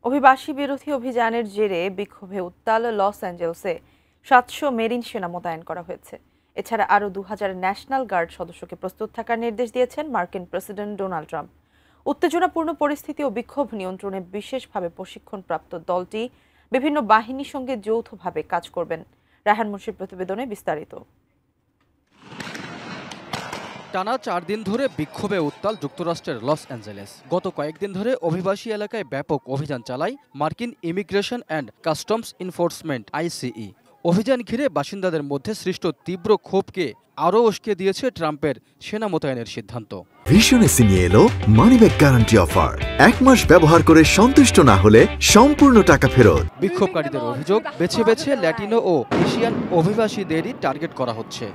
অভিবাসী বিরোধী অভিযানের জেরে বিক্ষোভে উত্তাল লস অ্যাঞ্জেলসে ৭০০ মেরিন সেনা মোতায়েন করা হয়েছে। এছাড়া আরও ২০০০ ন্যাশনাল গার্ড সদস্যকে প্রস্তুত থাকার নির্দেশ দিয়েছেন মার্কিন প্রেসিডেন্ট ডোনাল্ড ট্রাম্প। উত্তেজনাপূর্ণ পরিস্থিতি ও বিক্ষোভ নিয়ন্ত্রণে বিশেষভাবে প্রশিক্ষণপ্রাপ্ত দলটি বিভিন্ন বাহিনীর সঙ্গে যৌথভাবে কাজ করবেন। রায়হান মুন্সির প্রতিবেদনে বিস্তারিত। টানা ৪ দিন ধরে বিক্ষোভে উত্তাল যুক্তরাষ্ট্রের লস অ্যাঞ্জেলেস। গত কয়েকদিন ধরে অভিবাসী এলাকায় ব্যাপক অভিযান চালায় মার্কিন ইমিগ্রেশন অ্যান্ড কাস্টমস এনফোর্সমেন্ট আইসিই। অভিযান ঘিরে বাসিন্দাদের মধ্যে সৃষ্ট তীব্র ক্ষোভকে আরও উস্কে দিয়েছে ট্রাম্পের সেনা মোতায়েনের সিদ্ধান্ত। ভীষণ এসি নিয়ে এলো মানিব্যাক গ্যারান্টি অফার। ১ মাস ব্যবহার করে সন্তুষ্ট না হলে সম্পূর্ণ টাকা ফেরত। বিক্ষোভকারীদের অভিযোগ, বেছে বেছে ল্যাটিনো ও এশিয়ান অভিবাসীদেরই টার্গেট করা হচ্ছে।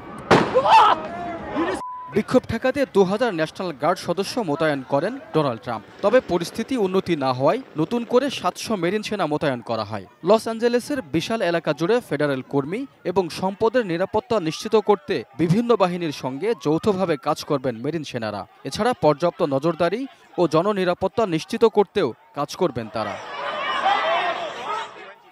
বিক্ষোভ ঠেকাতে ২০০০ ন্যাশনাল গার্ড সদস্য মোতায়েন করেন ডোনাল্ড ট্রাম্প। তবে পরিস্থিতি উন্নতি না হওয়ায় নতুন করে ৭০০ মেরিন সেনা মোতায়েন করা হয়। লস অ্যাঞ্জেলেসের বিশাল এলাকা জুড়ে ফেডারেল কর্মী এবং সম্পদের নিরাপত্তা নিশ্চিত করতে বিভিন্ন বাহিনীর সঙ্গে যৌথভাবে কাজ করবেন মেরিন সেনারা। এছাড়া পর্যাপ্ত নজরদারি ও জননিরাপত্তা নিশ্চিত করতেও কাজ করবেন তারা।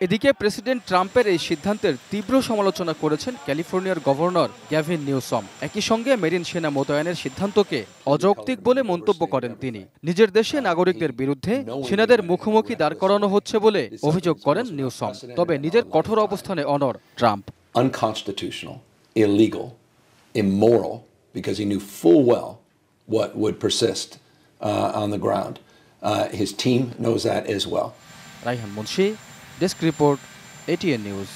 এদিকে প্রেসিডেন্ট ট্রাম্পের এই সিদ্ধান্তের তীব্র সমালোচনা করেছেন ক্যালিফোর্নিয়ার গভর্নর গ্যাভিন নিউসম। একই সঙ্গে মেরিন সেনা মোতায়েনের সিদ্ধান্তকে অযৌক্তিক বলে মন্তব্য করেন তিনি। নিজের দেশে নাগরিকদের বিরুদ্ধে সেনাদের মুখোমুখি দাঁড় করানো হচ্ছে বলে অভিযোগ করেন নিউসম। তবে নিজের কঠোর অবস্থানে অনড় Trump. Unconstitutional, illegal, immoral, because he knew full well what would persist on the ground. His team knows that as well. Raihan Munshi, desk report, ATN news.